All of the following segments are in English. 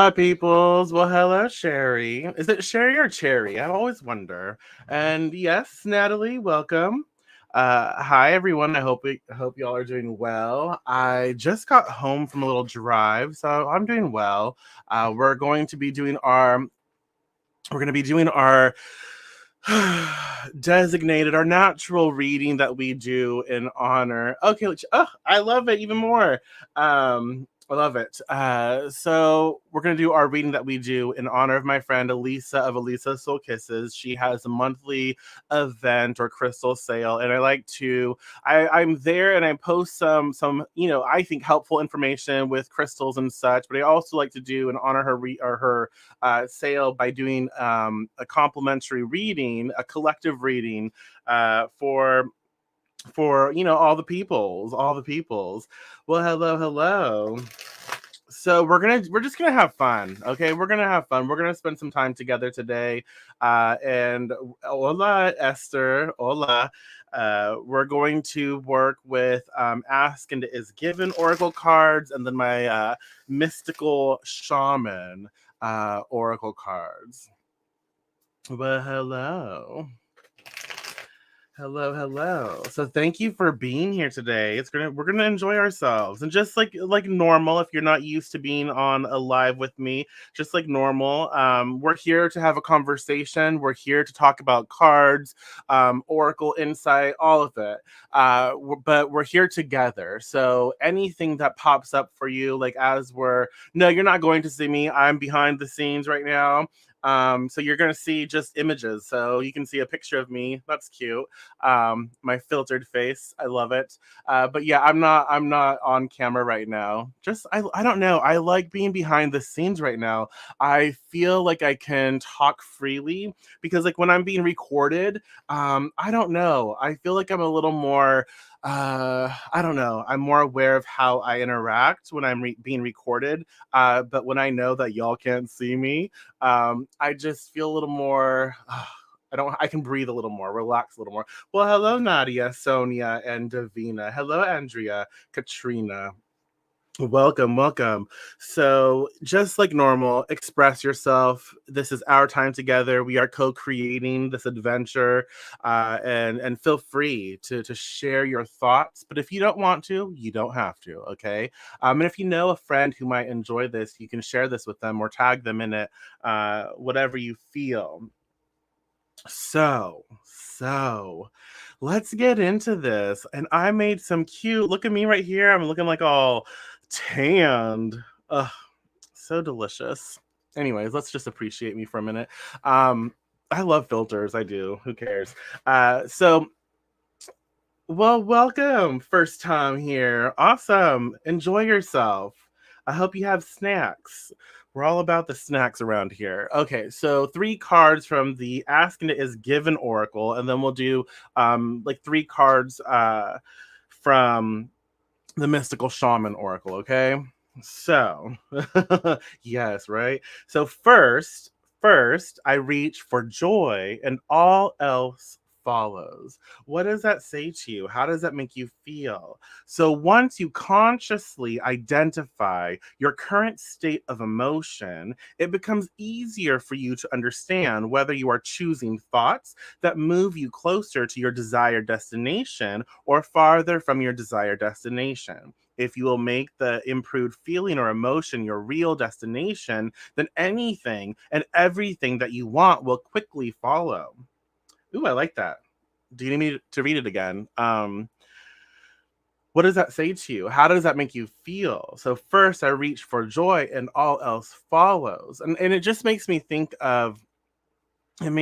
my peoples. Well, hello, Sherry. Is it Sherry or Cherry? I always wonder. And yes, Natalie, welcome. Hi, everyone. I hope y'all are doing well. I just got home from a little drive, so I'm doing well. We're going to be doing our designated our natural reading that we do in honor. Okay, I love it even more. I love it. So we're gonna do our reading that we do in honor of my friend Elisa of Elisa Soul Kisses. She has a monthly event or crystal sale, and I'm there and I post some I think helpful information with crystals and such. But I also like to do and honor her sale by doing a complimentary reading, a collective reading for all the peoples. Well, hello. So we're just gonna have fun, okay? We're gonna have fun. We're gonna spend some time together today. And hola, Esther, hola. We're going to work with Ask and Is Given Oracle cards, and then my Mystical Shaman Oracle cards. Well, hello. Hello. So thank you for being here today. We're gonna enjoy ourselves, and just like normal. If you're not used to being on a live with me, just like normal, we're here to have a conversation. We're here to talk about cards, Oracle insight, all of it. But we're here together. So anything that pops up for you, like as we're no, you're not going to see me. I'm behind the scenes right now. So you're gonna see just images. So you can see a picture of me. That's cute. My filtered face. I love it. But yeah, I'm not on camera right now. I don't know. I like being behind the scenes right now. I feel like I can talk freely because like when I'm being recorded, I don't know. I feel like I'm a little more I don't know. I'm more aware of how I interact when I'm being recorded. But when I know that y'all can't see me, I just feel a little more I can breathe a little more, relax a little more. Well, hello, Nadia, Sonia, and Davina. Hello, Andrea, Katrina. Welcome. So, just like normal, express yourself. This is our time together. We are co-creating this adventure, and feel free to share your thoughts. But if you don't want to, you don't have to. Okay. And if you know a friend who might enjoy this, you can share this with them or tag them in it. Whatever you feel. So let's get into this. And I made some cute, look at me right here. I'm looking like all tanned. Ugh, so delicious. Anyways, let's just appreciate me for a minute. I love filters. I do. Who cares? So well, welcome. First time here. Awesome. Enjoy yourself. I hope you have snacks. We're all about the snacks around here. Okay, so three cards from the Ask and It Is Given Oracle, and then we'll do like three cards from the Mystical Shaman Oracle, okay? So, yes, right? So first I reach for joy and all else follows. What does that say to you? How does that make you feel? So once you consciously identify your current state of emotion, it becomes easier for you to understand whether you are choosing thoughts that move you closer to your desired destination or farther from your desired destination. If you will make the improved feeling or emotion your real destination, then anything and everything that you want will quickly follow. Ooh, I like that. Do you need me to read it again? What does that say to you? How does that make you feel? So first I reach for joy and all else follows. And it just makes me think of whatever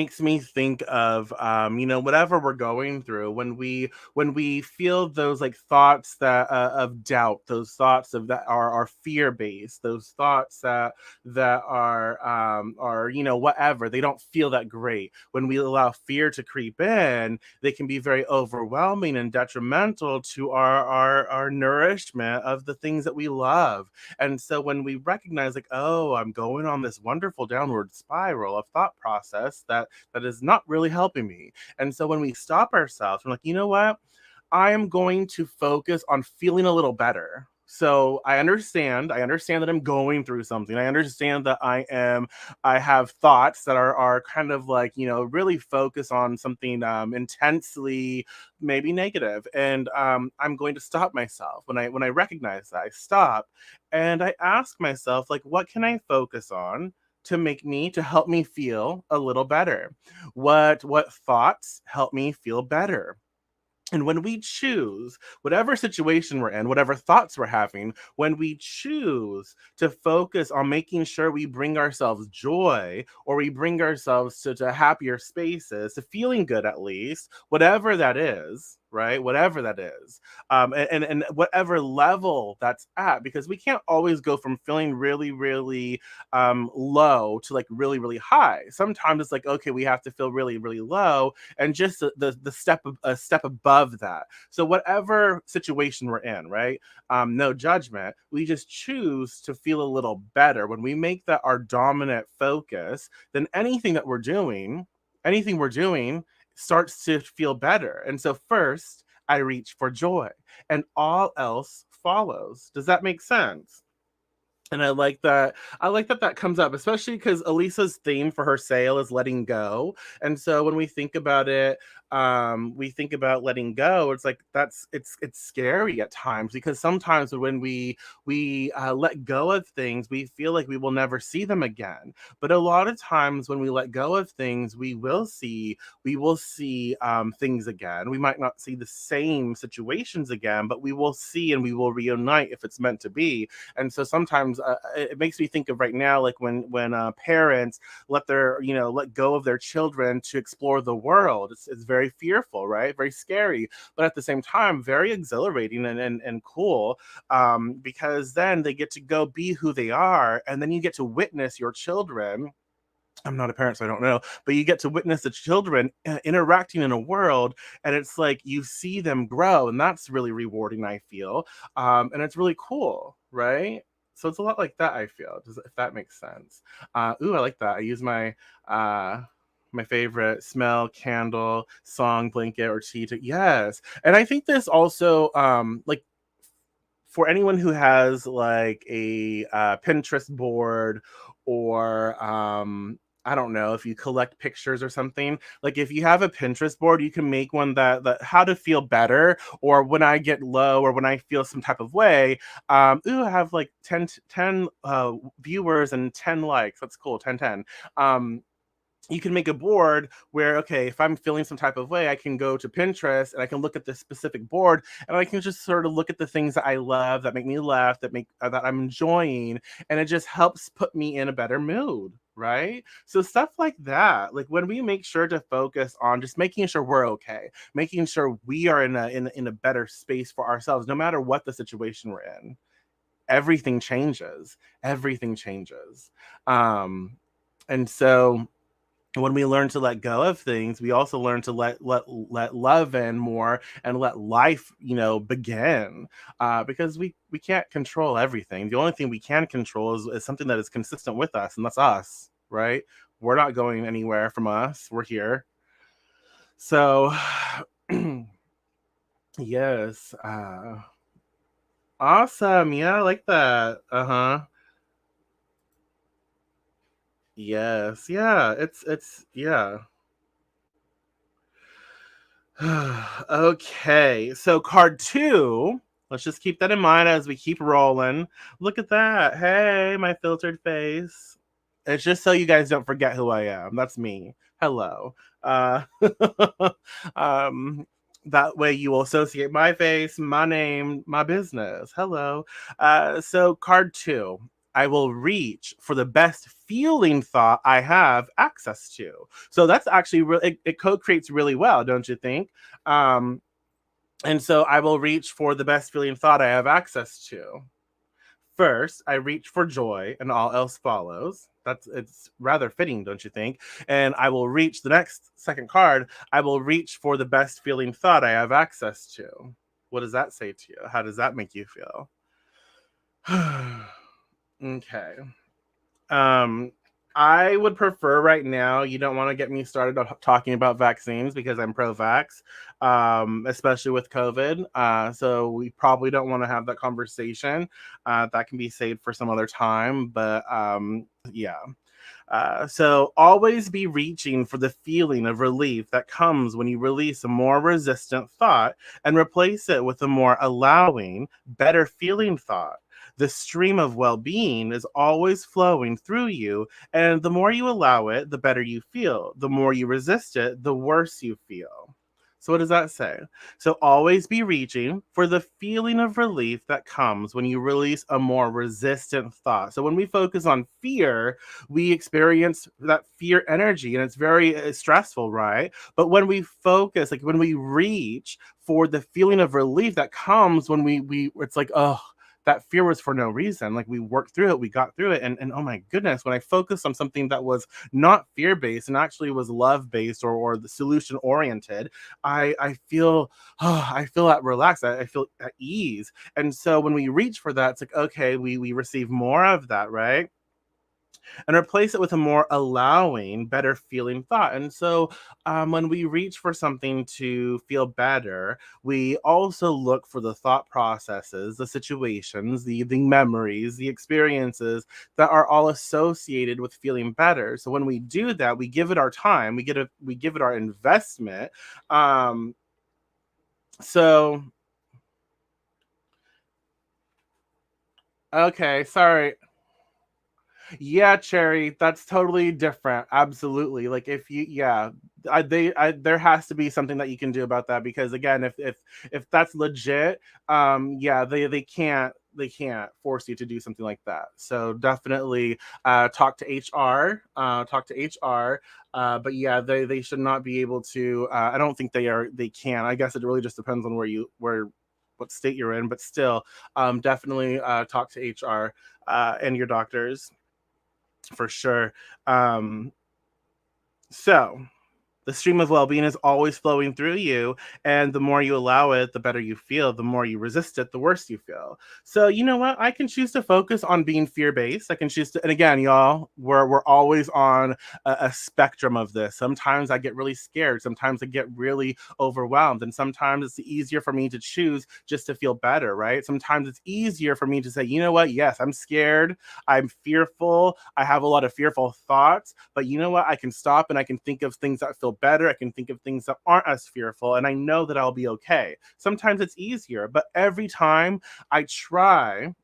we're going through when we feel those like thoughts that of doubt, those thoughts of that are fear based, those thoughts that are whatever, they don't feel that great. When we allow fear to creep in, they can be very overwhelming and detrimental to our nourishment of the things that we love. And so when we recognize like, oh, I'm going on this wonderful downward spiral of thought process that is not really helping me. And so when we stop ourselves, we're like, you know what? I am going to focus on feeling a little better. So I understand. I understand that I'm going through something. I understand that I have thoughts that are kind of like, really focus on something intensely maybe negative. And I'm going to stop myself. When I recognize that, I stop and I ask myself, like, what can I focus on to help me feel a little better? What thoughts help me feel better? And when we choose, whatever situation we're in, whatever thoughts we're having, when we choose to focus on making sure we bring ourselves joy, or we bring ourselves to happier spaces, to feeling good at least, whatever that is, right? Whatever that is, and whatever level that's at, because we can't always go from feeling really, really low to like really, really high. Sometimes it's like, okay, we have to feel really, really low and just the step a step above that. So whatever situation we're in, right? No judgment. We just choose to feel a little better. When we make that our dominant focus, then anything we're doing starts to feel better. And so first I reach for joy and all else follows. Does that make sense? And I like that comes up, especially because Elisa's theme for her sale is letting go. And so when we think about it, we think about letting go. It's like it's scary at times, because sometimes when we let go of things, we feel like we will never see them again. But a lot of times when we let go of things, we will see things again. We might not see the same situations again, but we will see and we will reunite if it's meant to be. And so sometimes it makes me think of right now, like when parents let go of their children to explore the world. It's very fearful, right? Very scary, but at the same time very exhilarating and cool, because then they get to go be who they are, and then you get to witness your children. I'm not a parent, so I don't know, but you get to witness the children interacting in a world, and it's like you see them grow, and that's really rewarding, I feel, and it's really cool, right? So it's a lot like that, I feel, if that makes sense. Ooh, I like that. I use my favorite smell, candle, song, blanket, or tea to yes, and I think this also like for anyone who has like a Pinterest board, or I don't know, if you collect pictures or something. Like if you have a Pinterest board, you can make one that how to feel better, or when I get low, or when I feel some type of way. Ooh, I have like 10 viewers and 10 likes. That's cool. 10 10. You can make a board where, okay, if I'm feeling some type of way, I can go to Pinterest and I can look at this specific board, and I can just sort of look at the things that I love, that make me laugh, that I'm enjoying, and it just helps put me in a better mood, right? So stuff like that, like when we make sure to focus on just making sure we're okay, making sure we are in a better space for ourselves, no matter what the situation we're in, everything changes. Everything changes. And so when we learn to let go of things, we also learn to let love in more, and let life, begin. Because we can't control everything. The only thing we can control is something that is consistent with us, and that's us, right? We're not going anywhere from us. We're here. So, yes. Awesome. Yeah, I like that. Uh huh. Yes. Yeah. It's yeah. Okay, so card two. Let's just keep that in mind as we keep rolling. Look at that. Hey, my filtered face. It's just so you guys don't forget who I am. That's me. Hello. Uh, um, that way you will associate my face, my name, my business. Hello. So, card two. I will reach for the best feeling thought I have access to. So that's actually it co-creates really well, don't you think? Um, and so I will reach for the best feeling thought I have access to. First, I reach for joy, and all else follows. It's rather fitting, don't you think? And I will reach the next second card. I will reach for the best feeling thought I have access to. What does that say to you? How does that make you feel? Okay. Um, I would prefer right now. You don't want to get me started on talking about vaccines because I'm pro-vax, especially with COVID. So we probably don't want to have that conversation. That can be saved for some other time. But yeah. So always be reaching for the feeling of relief that comes when you release a more resistant thought and replace it with a more allowing, better feeling thought. The stream of well being is always flowing through you, and the more you allow it, the better you feel. The more you resist it, the worse you feel. So, what does that say? So, always be reaching for the feeling of relief that comes when you release a more resistant thought. So, when we focus on fear, we experience that fear energy and it's very stressful, right? But when we focus, like when we reach for the feeling of relief that comes when we it's like, oh, that fear was for no reason. Like we worked through it, we got through it, and oh my goodness, when I focused on something that was not fear based and actually was love based or the solution oriented, I feel I feel that relaxed. I feel at ease. And so when we reach for that, it's like okay, we receive more of that, right? And replace it with a more allowing, better feeling thought. And so, when we reach for something to feel better, we also look for the thought processes, the situations, the memories, the experiences that are all associated with feeling better. So when we do that, we give it our time, we give it our investment. Um, so okay, sorry. Yeah, Cherry, that's totally different. Absolutely. Like if you, yeah, there has to be something that you can do about that because again, if that's legit, yeah, they can't force you to do something like that. So definitely, talk to HR, talk to HR. But yeah, they should not be able to. I don't think they can. I guess it really just depends on where what state you're in, but still, definitely talk to HR and your doctors for sure. Um, so the stream of well-being is always flowing through you, and the more you allow it, the better you feel. The more you resist it, the worse you feel. So you know what? I can choose to focus on being fear-based. I can choose to, and again, y'all, we're always on a spectrum of this. Sometimes I get really scared. Sometimes I get really overwhelmed, and sometimes it's easier for me to choose just to feel better, right? Sometimes it's easier for me to say, you know what? Yes, I'm scared. I'm fearful. I have a lot of fearful thoughts, but you know what? I can stop and I can think of things that feel better. I can think of things that aren't as fearful, and I know that I'll be okay. Sometimes it's easier, but I try,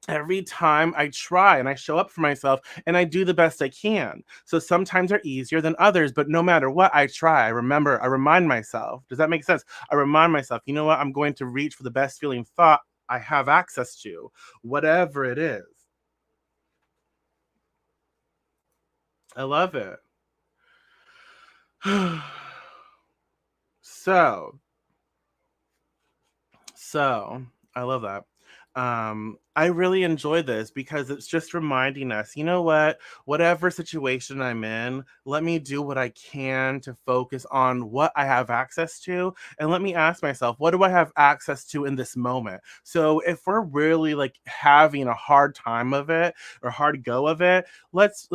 every time I try and I show up for myself and I do the best I can. So sometimes they're easier than others, but no matter what, I try. I remind myself. Does that make sense? I remind myself, you know what? I'm going to reach for the best feeling thought I have access to, whatever it is. I love it. so, So, I love that. I really enjoy this because it's just reminding us, you know what? Whatever situation I'm in, let me do what I can to focus on what I have access to. And let me ask myself, what do I have access to in this moment? So if we're really like having a hard time of it or hard go of it, let's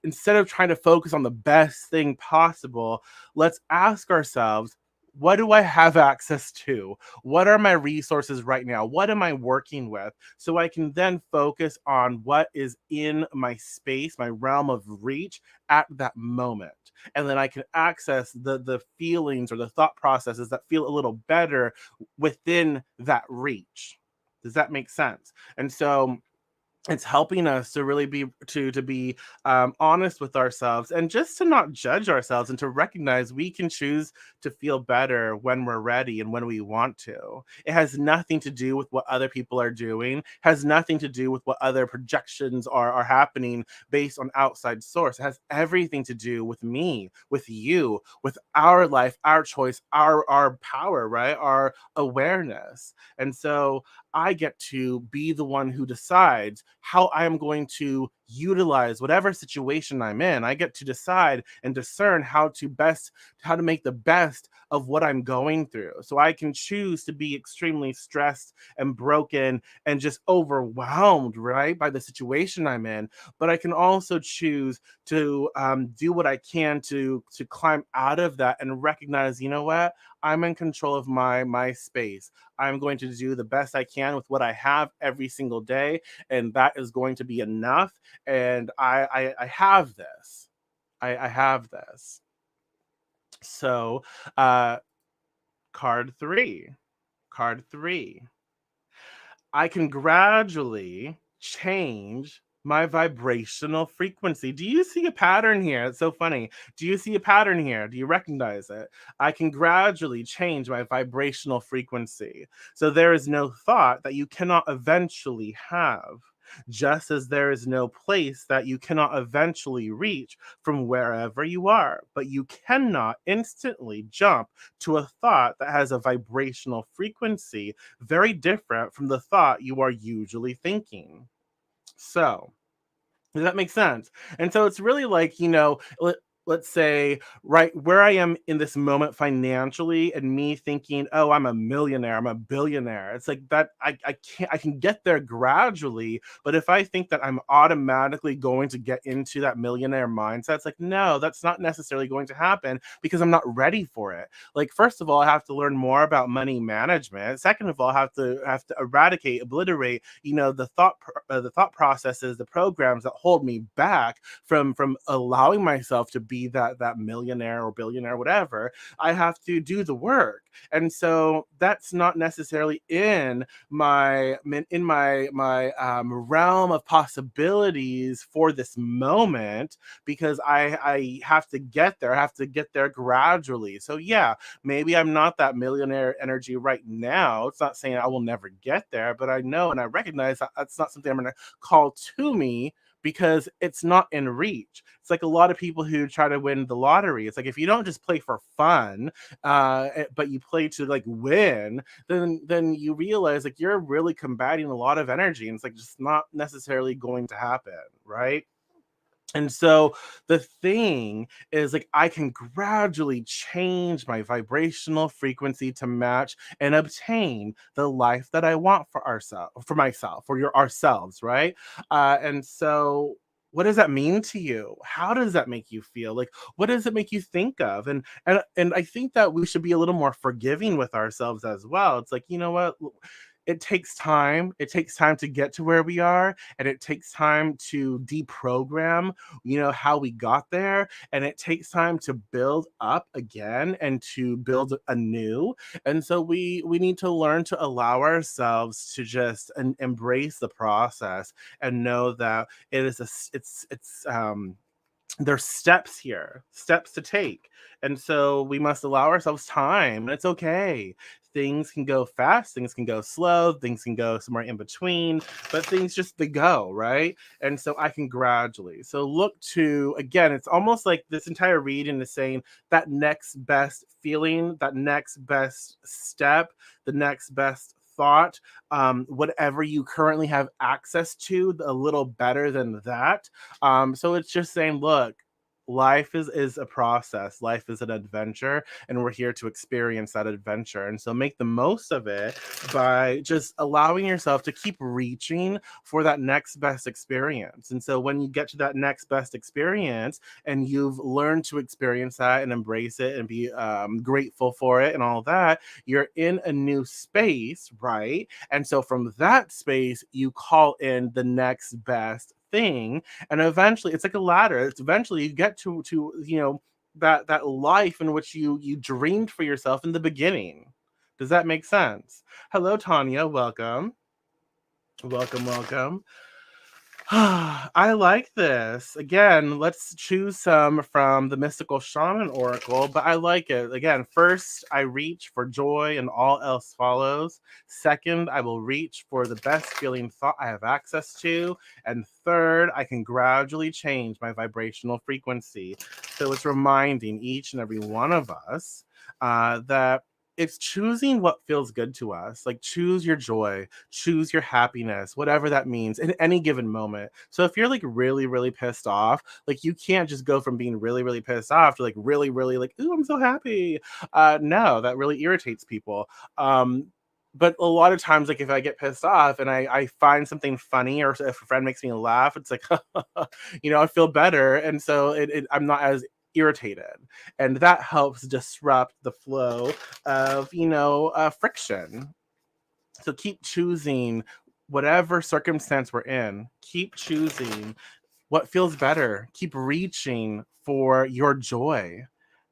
instead of trying to focus on the best thing possible, let's ask ourselves, what do I have access to? What are my resources right now? What am I working with? So I can then focus on what is in my space, my realm of reach at that moment. And then I can access the feelings or the thought processes that feel a little better within that reach. Does that make sense? And so it's helping us to really be honest with ourselves and just to not judge ourselves and to recognize we can choose to feel better when we're ready and when we want to. It has nothing to do with what other people are doing, has nothing to do with what other projections are happening based on outside source. It has everything to do with me, with you, with our life, our choice, our power, right? Our awareness. And so I get to be the one who decides how I am going to utilize whatever situation I'm in. I get to decide and discern how to make the best of what I'm going through. So I can choose to be extremely stressed and broken and just overwhelmed, right, by the situation I'm in. But I can also choose to do what I can to climb out of that and recognize, you know what, I'm in control of my space. I'm going to do the best I can with what I have every single day, and that is going to be enough. And I have this. I have this. So, uh, card three. Card three. I can gradually change my vibrational frequency. Do you see a pattern here? It's so funny. Do you see a pattern here? Do you recognize it? I can gradually change my vibrational frequency. So there is no thought that you cannot eventually have. Just as there is no place that you cannot eventually reach from wherever you are, but you cannot instantly jump to a thought that has a vibrational frequency very different from the thought you are usually thinking. So, does that make sense? And so it's really like, let's say right where I am in this moment financially and me thinking, oh, I'm a millionaire, I'm a billionaire. It's like that I can get there gradually, but if I think that I'm automatically going to get into that millionaire mindset, it's like, no, that's not necessarily going to happen because I'm not ready for it. Like, first of all, I have to learn more about money management. Second of all, I have to eradicate, obliterate, the thought processes, the programs that hold me back from allowing myself to be that millionaire or billionaire, whatever. I have to do the work, and so that's not necessarily in my realm of possibilities for this moment because I have to get there. I have to get there gradually. So yeah, maybe I'm not that millionaire energy right now. It's not saying I will never get there, but I know and I recognize that that's not something I'm going to call to me because it's not in reach. It's like a lot of people who try to win the lottery. It's like if you don't just play for fun, but you play to like win, then you realize like you're really combating a lot of energy, and it's like just not necessarily going to happen, right? And so the thing is like I can gradually change my vibrational frequency to match and obtain the life that I want for ourselves, for myself, for your ourselves, right? And so what does that mean to you? How does that make you feel? Like what does it make you think of? And I think that we should be a little more forgiving with ourselves as well. It's like, you know what? It takes time. It takes time to get to where we are, and it takes time to deprogram how we got there, and it takes time to build up again and to build anew. And so we need to learn to allow ourselves to just embrace the process and know that it is it's there's steps here, steps to take. And so we must allow ourselves time, and it's okay. Things can go fast, things can go slow, things can go somewhere in between, but things just they go, right? And so I can gradually. So look to again, it's almost like this entire reading is saying that next best feeling, that next best step, the next best thought, whatever you currently have access to, a little better than that. So it's just saying, look, life is a process, life is an adventure, and we're here to experience that adventure. And so make the most of it by just allowing yourself to keep reaching for that next best experience. And so when you get to that next best experience and you've learned to experience that and embrace it and be grateful for it and all that, you're in a new space, right? And so from that space, you call in the next best thing, and eventually it's like a ladder. It's eventually you get to that life in which you dreamed for yourself in the beginning. Does that make sense? Hello, Tanya. Welcome. Welcome, welcome. I like this. Again, let's choose some from the Mystical Shaman Oracle, but I like it. Again, first, I reach for joy and all else follows. Second, I will reach for the best feeling thought I have access to. And third, I can gradually change my vibrational frequency. So it's reminding each and every one of us that it's choosing what feels good to us. Like, choose your joy, choose your happiness, whatever that means in any given moment. So if you're like really, really pissed off, like you can't just go from being really, really pissed off to like really, really like, ooh, I'm so happy. No, that really irritates people. Um, but a lot of times, like if I get pissed off and I find something funny, or if a friend makes me laugh, it's like, I feel better. And so I'm not as irritated, and that helps disrupt the flow of friction. So keep choosing whatever circumstance we're in. Keep choosing what feels better. Keep reaching for your joy,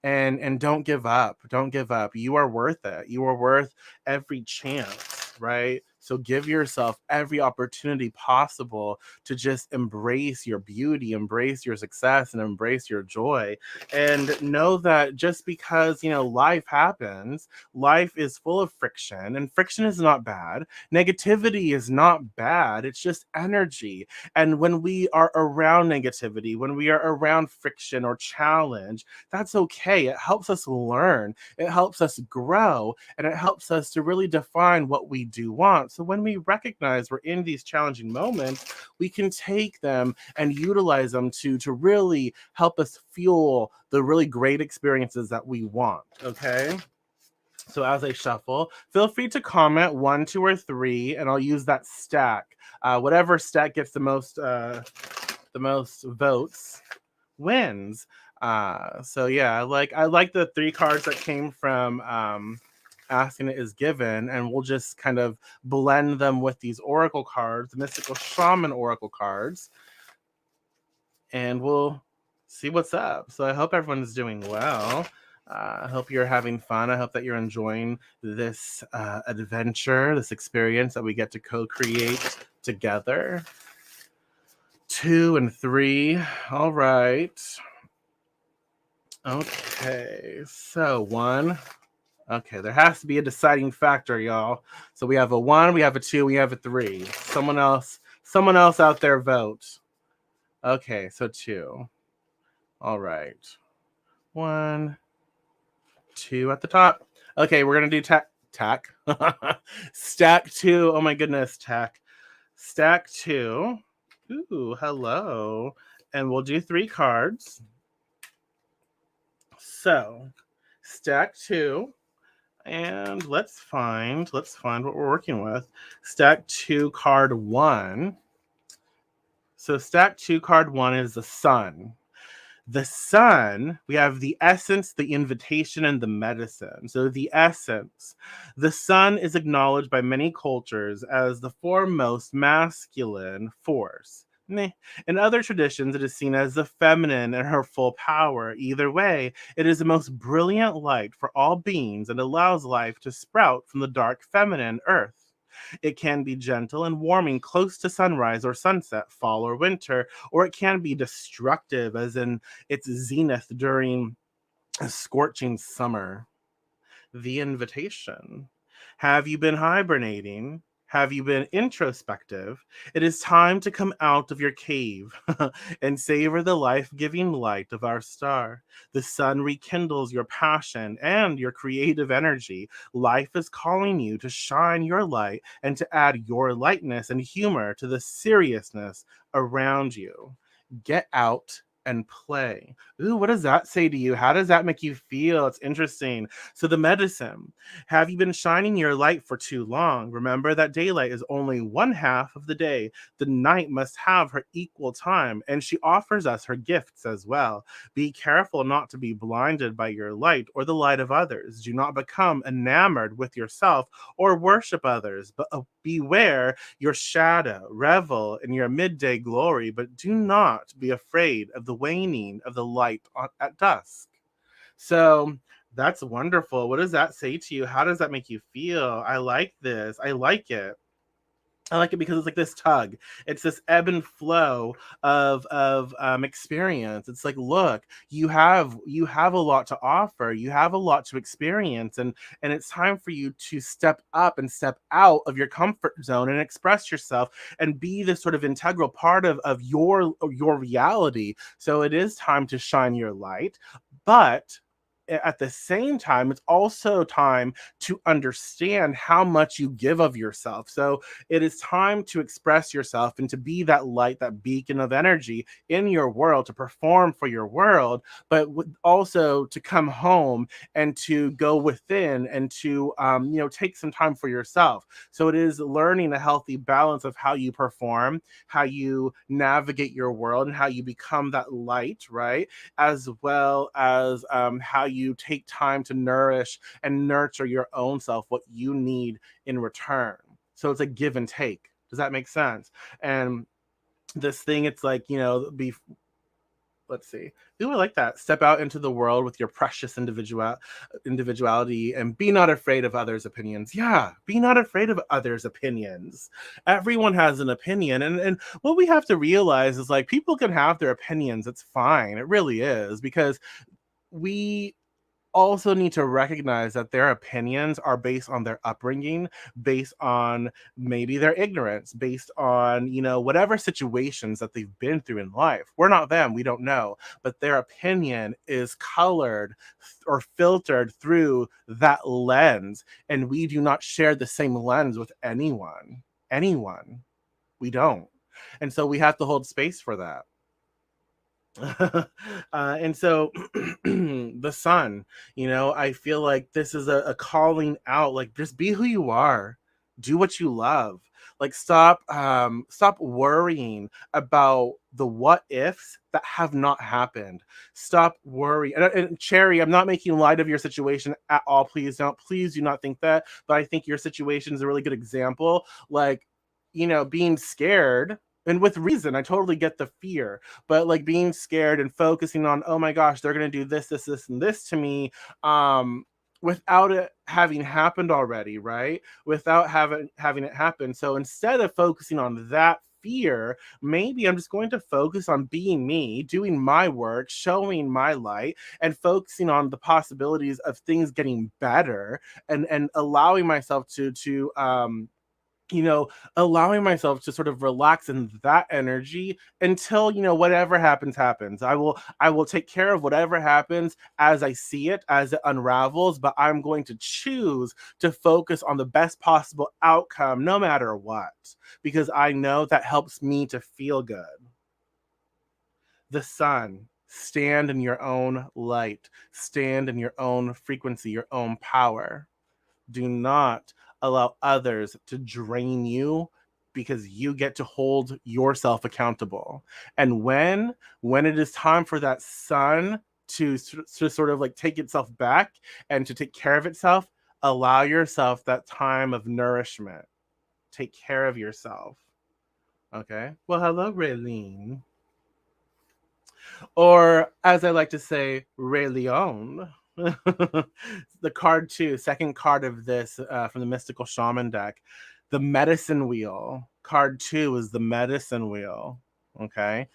and don't give up. Don't give up. You are worth it. You are worth every chance, right? So give yourself every opportunity possible to just embrace your beauty, embrace your success, and embrace your joy. And know that just because, life happens, life is full of friction, and friction is not bad. Negativity is not bad. It's just energy. And when we are around negativity, when we are around friction or challenge, that's okay. It helps us learn, it helps us grow, and it helps us to really define what we do want. So when we recognize we're in these challenging moments, we can take them and utilize them to really help us fuel the really great experiences that we want. Okay. So as I shuffle, feel free to comment one, two, or three, and I'll use that stack. Whatever stack gets the most votes wins. So yeah, I like the three cards that came from asking it is given, and we'll just kind of blend them with these oracle cards, the Mystical Shaman Oracle cards, and we'll see what's up. So I hope everyone is doing well. I hope you're having fun. I hope that you're enjoying this adventure, this experience that we get to co-create together. 2 and 3. All right. Okay. So 1. Okay, there has to be a deciding factor, y'all. So we have a 1, we have a 2, we have a 3. Someone else out there vote. Okay, so 2. All right. 1, 2 at the top. Okay, we're gonna do tack. Stack 2. Oh my goodness, tack. Stack 2. Ooh, hello. And we'll do 3 cards. So, stack 2. And let's find what we're working with. Stack 2, card 1. So stack 2, card 1 is the sun. The sun, we have the essence, the invitation, and the medicine. So the essence. The sun is acknowledged by many cultures as the foremost masculine force. In other traditions, it is seen as the feminine in her full power. Either way, it is the most brilliant light for all beings and allows life to sprout from the dark feminine earth. It can be gentle and warming close to sunrise or sunset, fall or winter, or it can be destructive, as in its zenith during a scorching summer. The invitation. Have you been hibernating? Have you been introspective? It is time to come out of your cave and savor the life giving light of our star. The sun rekindles your passion and your creative energy. Life is calling you to shine your light and to add your lightness and humor to the seriousness around you. Get out and play. Ooh, what does that say to you? How does that make you feel? It's interesting. So, the medicine. Have you been shining your light for too long? Remember that daylight is only one half of the day. The night must have her equal time, and she offers us her gifts as well. Be careful not to be blinded by your light or the light of others. Do not become enamored with yourself or worship others, but beware your shadow. Revel in your midday glory, but do not be afraid of the waning of the light at dusk. So that's wonderful. What does that say to you? How does that make you feel? I like this. I like it. I like it because it's like this tug. It's this ebb and flow of experience. It's like, look, you have a lot to offer. You have a lot to experience, and it's time for you to step up and step out of your comfort zone and express yourself and be this sort of integral part of your reality. So it is time to shine your light, but at the same time, it's also time to understand how much you give of yourself. So it is time to express yourself and to be that light, that beacon of energy in your world, to perform for your world, but also to come home and to go within and to take some time for yourself. So it is learning a healthy balance of how you perform, how you navigate your world, and how you become that light, right? As well as how you take time to nourish and nurture your own self, what you need in return. So it's a give and take. Does that make sense? And this thing, it's like, be let's see. Ooh, I like that. Step out into the world with your precious individuality and be not afraid of others' opinions. Yeah, be not afraid of others' opinions. Everyone has an opinion. And what we have to realize is like people can have their opinions. It's fine. It really is, because we also need to recognize that their opinions are based on their upbringing, based on maybe their ignorance, based on, whatever situations that they've been through in life. We're not them, we don't know, but their opinion is colored or filtered through that lens. And we do not share the same lens with anyone. Anyone. We don't. And so we have to hold space for that. And so the sun, I feel like this is a calling out, like just be who you are, do what you love, like stop worrying about the what ifs that have not happened. Stop worrying. And Cherry, I'm not making light of your situation at all. Please do not think that, but I think your situation is a really good example. Like, being scared, and with reason, I totally get the fear, but like being scared and focusing on, oh my gosh, they're going to do this and this to me, without it having happened already, right? Without having it happen. So instead of focusing on that fear, maybe I'm just going to focus on being me, doing my work, showing my light, and focusing on the possibilities of things getting better, and allowing myself to allowing myself to sort of relax in that energy until, whatever happens. I will take care of whatever happens as I see it, as it unravels, but I'm going to choose to focus on the best possible outcome no matter what, because I know that helps me to feel good. The sun. Stand in your own light. Stand in your own frequency, your own power. Do not allow others to drain you, because you get to hold yourself accountable. And when it is time for that sun to sort of like take itself back and to take care of itself, allow yourself that time of nourishment. Take care of yourself. Okay? Well, hello, Raylene. Or as I like to say, Ray Leon. The card two, second card of this, from the Mystical Shaman deck, the Medicine Wheel. Card two is the Medicine Wheel. Okay.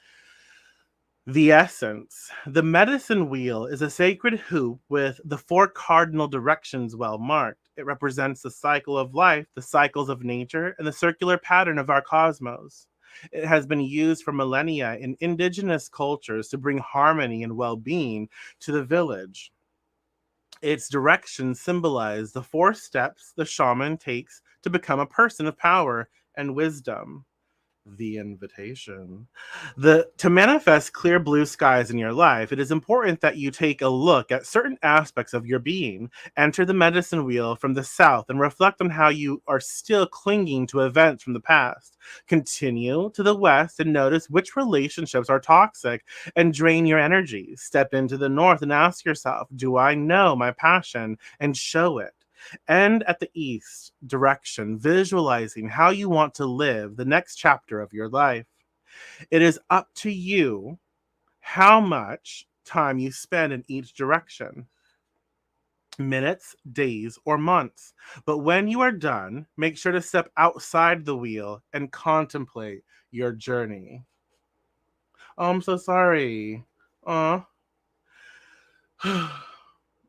The essence. The medicine wheel is a sacred hoop with the four cardinal directions well marked. It represents the cycle of life, the cycles of nature, and the circular pattern of our cosmos. It has been used for millennia in indigenous cultures to bring harmony and well being to the village. Its directions symbolize the four steps the shaman takes to become a person of power and wisdom. The invitation. To manifest clear blue skies in your life, it is important that you take a look at certain aspects of your being. Enter the medicine wheel from the south and reflect on how you are still clinging to events from the past. Continue to the west and notice which relationships are toxic and drain your energy. Step into the north and ask yourself, do I know my passion, and show it? And at the east direction, visualizing how you want to live the next chapter of your life. It is up to you how much time you spend in each direction: minutes, days, or months. But when you are done, make sure to step outside the wheel and contemplate your journey. Oh, I'm so sorry. Aw.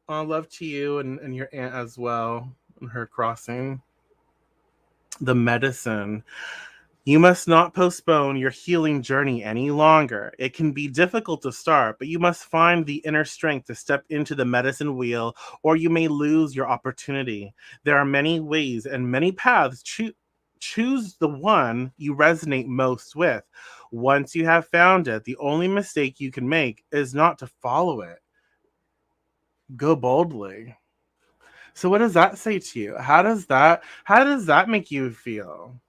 Love to you and your aunt as well, and her crossing. The medicine. You must not postpone your healing journey any longer. It can be difficult to start, but you must find the inner strength to step into the medicine wheel, or you may lose your opportunity. There are many ways and many paths. Choose the one you resonate most with. Once you have found it, the only mistake you can make is not to follow it. Go boldly. So what does that say to you? How does that make you feel?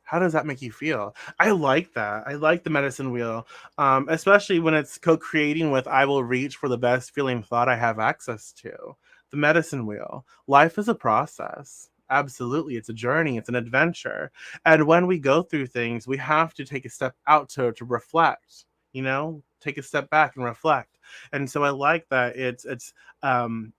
How does that make you feel? I like that. I like the medicine wheel, especially when it's co-creating with "I will reach for the best feeling thought I have access to." The medicine wheel. Life is a process. Absolutely, it's a journey. It's an adventure. And when we go through things, we have to take a step out to reflect. Take a step back and reflect. And so I like that. Um,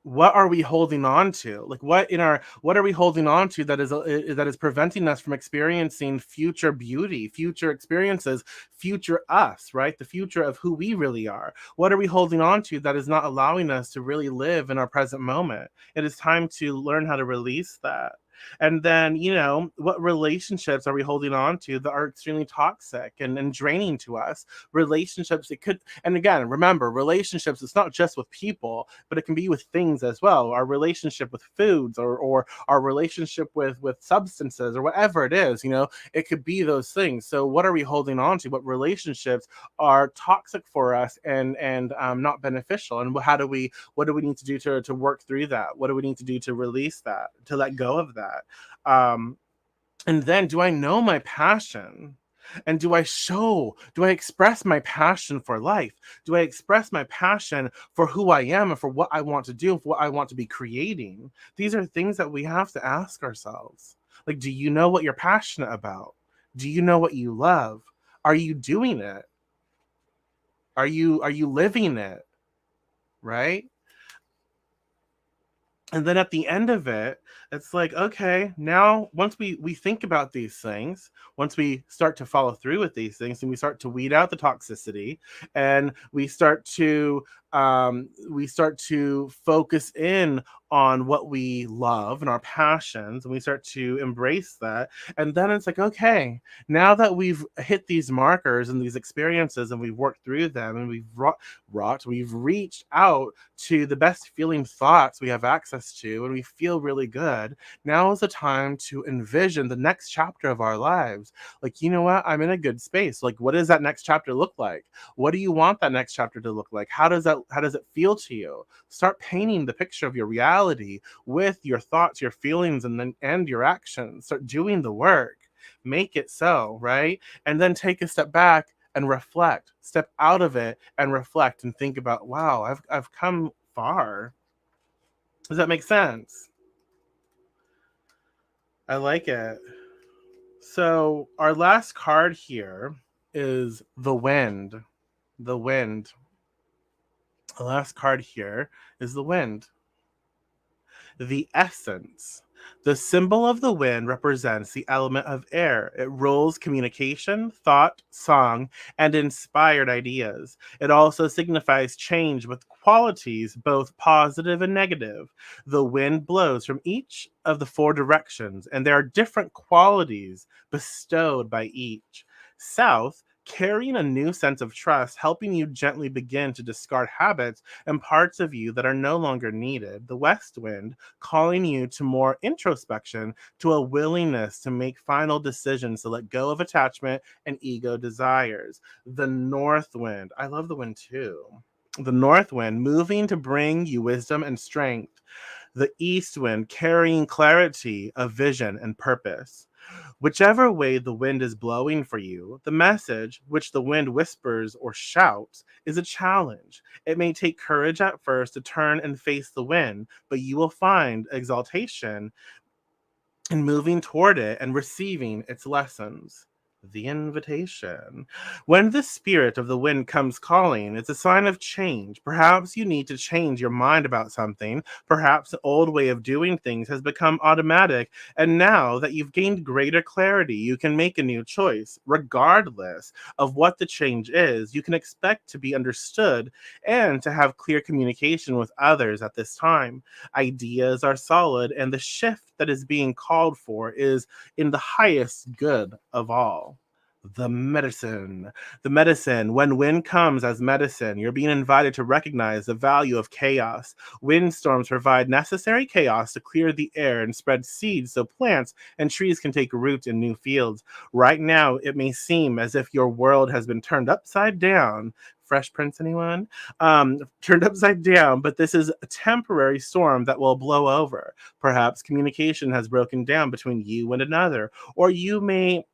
what are we holding on to, like what are we holding on to that is preventing us from experiencing future beauty, future experiences, future us, right? The future of who we really are. What are we holding on to that is not allowing us to really live in our present moment? It is time to learn how to release that. And then, what relationships are we holding on to that are extremely toxic and draining to us? Relationships, it could, and again, remember, relationships, it's not just with people, but it can be with things as well. Our relationship with foods, or our relationship with substances, or whatever it is, it could be those things. So what are we holding on to? What relationships are toxic for us and not beneficial? And what do we need to do to work through that? What do we need to do to release that, to let go of that? Um, and then, do I know my passion? And do I express my passion for life? Do I express my passion for who I am and for what I want to do, for what I want to be creating? These are things that we have to ask ourselves. Like, do you know what you're passionate about? Do you know what you love? Are you doing it? Are you living it? Right? And then at the end of it, it's like, okay, now once we think about these things, once we start to follow through with these things, and we start to weed out the toxicity, and we start to focus in on what we love and our passions, and we start to embrace that. And then it's like, okay, now that we've hit these markers and these experiences, and we've worked through them, and we've reached out to the best feeling thoughts we have access to, and we feel really good. Now is the time to envision the next chapter of our lives. Like, you know what? I'm in a good space. Like, what does that next chapter look like? What do you want that next chapter to look like? How does it feel to you? Start painting the picture of your reality with your thoughts, your feelings, and your actions. Start doing the work. Make it so, right? And then take a step back and reflect. Step out of it and reflect and think about, wow, I've come far. Does that make sense? I like it. So our last card here is the wind. The wind. The last card here is the wind. The essence. The symbol of the wind represents the element of air. It rules communication, thought, song, and inspired ideas. It also signifies change with qualities both positive and negative. The wind blows from each of the four directions, and there are different qualities bestowed by each. South, carrying a new sense of trust, helping you gently begin to discard habits and parts of you that are no longer needed. The west wind, calling you to more introspection, to a willingness to make final decisions, to let go of attachment and ego desires. The north wind, I love the wind too. The north wind, moving to bring you wisdom and strength. The east wind, carrying clarity of vision and purpose. Whichever way the wind is blowing for you, the message, which the wind whispers or shouts, is a challenge. It may take courage at first to turn and face the wind, but you will find exaltation in moving toward it and receiving its lessons. The invitation. When the spirit of the wind comes calling, it's a sign of change. Perhaps you need to change your mind about something. Perhaps the old way of doing things has become automatic, and now that you've gained greater clarity, you can make a new choice. Regardless of what the change is, you can expect to be understood and to have clear communication with others at this time. Ideas are solid, and the shift that is being called for is in the highest good of all. The medicine. The medicine. When wind comes as medicine, you're being invited to recognize the value of chaos. Windstorms provide necessary chaos to clear the air and spread seeds so plants and trees can take root in new fields. Right now, it may seem as if your world has been turned upside down. Fresh Prince, anyone? Turned upside down, but this is a temporary storm that will blow over. Perhaps communication has broken down between you and another, or you may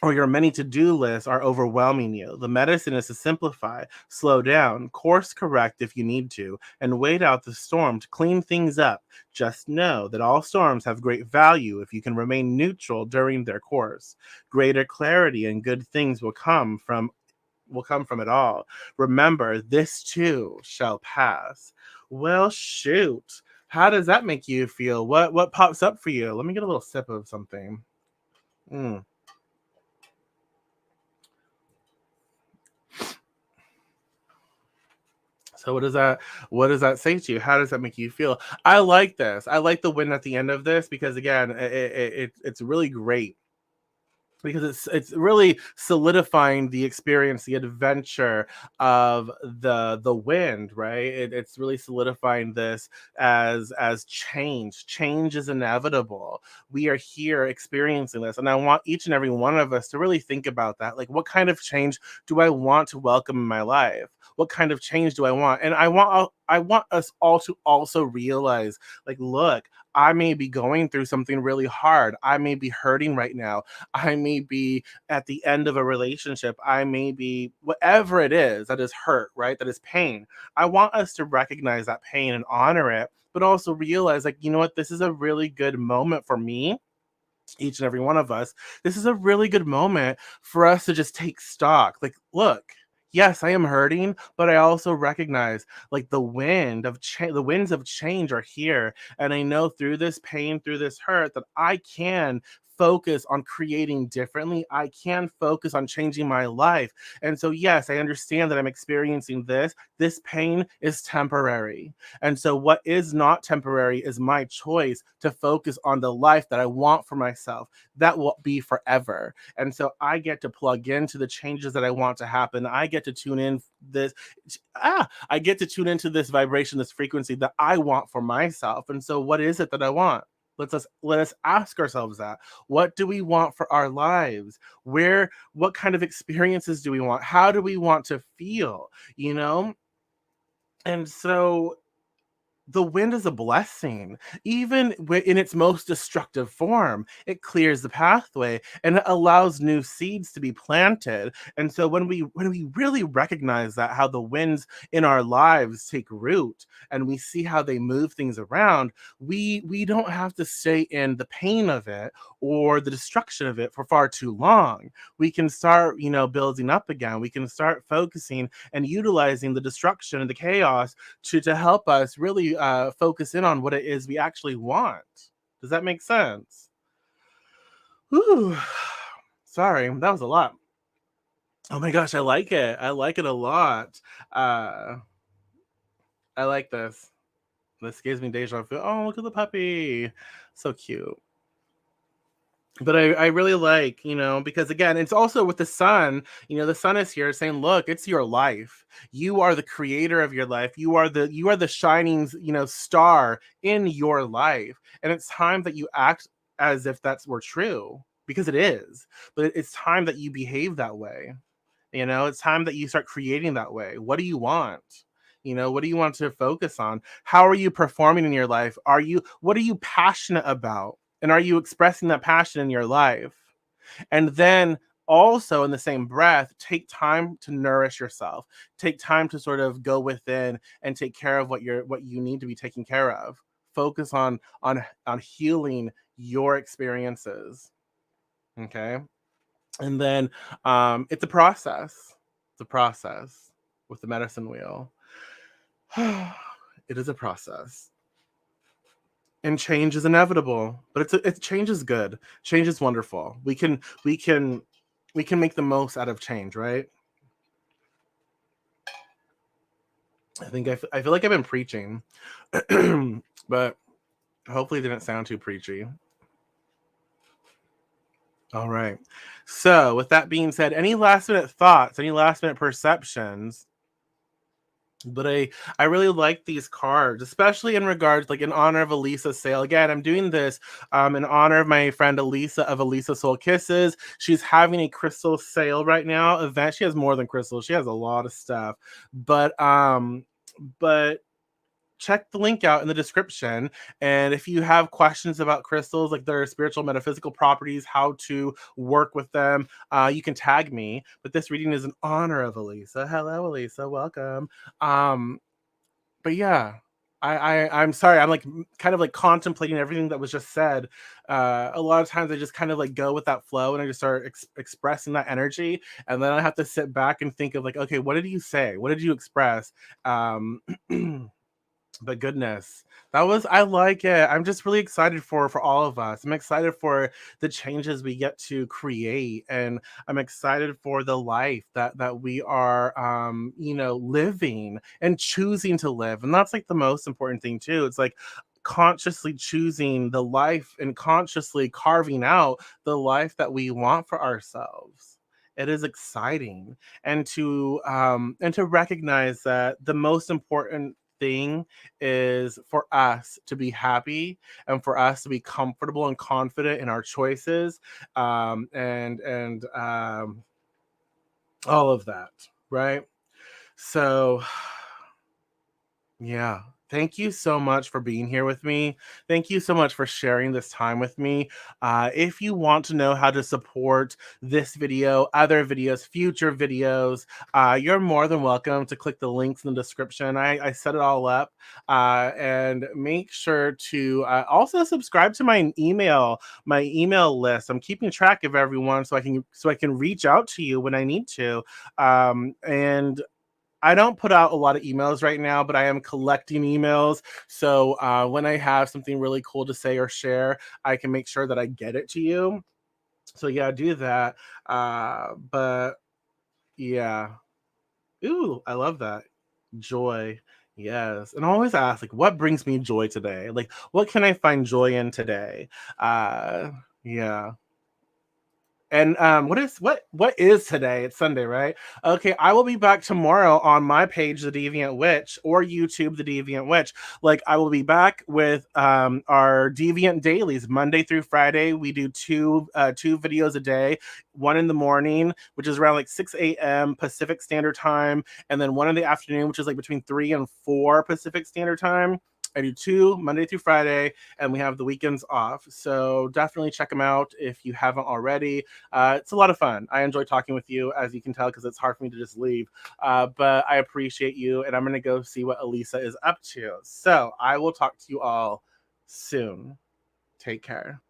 or your many to-do lists are overwhelming you. The medicine is to simplify, slow down, course correct if you need to, and wait out the storm to clean things up. Just know that all storms have great value if you can remain neutral during their course. Greater clarity and good things will come from it all. Remember, this too shall pass. Well, shoot. How does that make you feel? What pops up for you? Let me get a little sip of something. Mm. So what does that say to you? How does that make you feel? I like this. I like the win at the end of this because again, it's really great because it's really solidifying the experience, the adventure of the wind, right? It's really solidifying this as change. Change is inevitable. We are here experiencing this, and I want each and every one of us to really think about that. Like, what kind of change do I want to welcome in my life? What kind of change do I want? And I want us all to also realize, like, look, I may be going through something really hard. I may be hurting right now. I may be at the end of a relationship. I may be whatever it is that is hurt, right? That is pain. I want us to recognize that pain and honor it, but also realize, like, you know what? This is a really good moment for me, each and every one of us. This is a really good moment for us to just take stock. Like, look, yes, I am hurting, but I also recognize, like, the winds of change are here, and I know through this pain, through this hurt, that I can focus on creating differently. I can focus on changing my life. And so yes, I understand that I'm experiencing this. This pain is temporary. And so, what is not temporary is my choice to focus on the life that I want for myself. That will be forever. And so, I get to plug into the changes that I want to happen. I get to tune in this. I get to tune into this vibration, this frequency that I want for myself. And so, what is it that I want? Let us ask ourselves that. What do we want for our lives? What kind of experiences do we want? How do we want to feel? You know? And so the wind is a blessing. Even in its most destructive form, it clears the pathway and it allows new seeds to be planted. And so when we really recognize that, how the winds in our lives take root, and we see how they move things around, we don't have to stay in the pain of it or the destruction of it for far too long. We can start, building up again. We can start focusing and utilizing the destruction and the chaos to help us really focus in on what it is we actually want. Does that make sense? Whew. Sorry, that was a lot. Oh my gosh, I like it. I like it a lot. Uh, I like this. This gives me deja vu. Oh, look at the puppy. So cute. But I really like, because again, it's also with the sun. The sun is here saying, look, it's your life. You are the creator of your life. You are the shining, star in your life. And it's time that you act as if that's were true, because it is. But it's time that you behave that way. It's time that you start creating that way. What do you want? What do you want to focus on? How are you performing in your life? What are you passionate about? And are you expressing that passion in your life? And then also, in the same breath, take time to nourish yourself. Take time to sort of go within and take care of what you need to be taken care of. Focus on healing your experiences. Okay. And then it's a process. It's a process with the medicine wheel. It is a process. And change is inevitable, but change is good. Change is wonderful. We can make the most out of change, right? I feel like I've been preaching, but hopefully it didn't sound too preachy. All right. So, with that being said, any last minute thoughts, any last minute perceptions? But I really like these cards, especially in regards, like in honor of Elisa's sale. Again, I'm doing this in honor of my friend Elisa of Elisa Soul Kisses. She's having a crystal sale right now. Event. She has more than crystals. She has a lot of stuff. But check the link out in the description. And if you have questions about crystals, like their spiritual metaphysical properties, how to work with them, you can tag me. But this reading is in honor of Elisa. Hello, Elisa. Welcome. Um, but yeah. I'm sorry. I'm like kind of like contemplating everything that was just said. A lot of times I just kind of like go with that flow and I just start expressing that energy, and then I have to sit back and think of like, okay, what did you say? What did you express? Um, But goodness, that was I like it. I'm just really excited for all of us. I'm excited for the changes we get to create, and I'm excited for the life that we are living and choosing to live. And that's like the most important thing too. It's like consciously choosing the life and consciously carving out the life that we want for ourselves. It is exciting, and to recognize that the most important thing is for us to be happy and for us to be comfortable and confident in our choices, and all of that, right? So yeah. Thank you so much for being here with me. Thank you so much for sharing this time with me. If you want to know how to support this video, other videos, future videos, you're more than welcome to click the links in the description. I set it all up. And make sure to also subscribe to my email list. I'm keeping track of everyone so I can reach out to you when I need to. And I don't put out a lot of emails right now, but I am collecting emails. So when I have something really cool to say or share, I can make sure that I get it to you. So yeah, do that. But yeah. Ooh, I love that. Joy. Yes. And I always ask, like, what brings me joy today? Like, what can I find joy in today? Yeah. And what is today? It's Sunday, right? Okay, I will be back tomorrow on my page, The Deviant Witch, or YouTube, The Deviant Witch. Like, I will be back with our Deviant dailies, Monday through Friday. We do two videos a day, one in the morning, which is around like 6 a.m. Pacific Standard Time, and then one in the afternoon, which is like between 3 and 4 Pacific Standard Time. I do two Monday through Friday, and we have the weekends off. So definitely check them out if you haven't already. It's a lot of fun. I enjoy talking with you, as you can tell, because it's hard for me to just leave. But I appreciate you, and I'm going to go see what Elisa is up to. So I will talk to you all soon. Take care.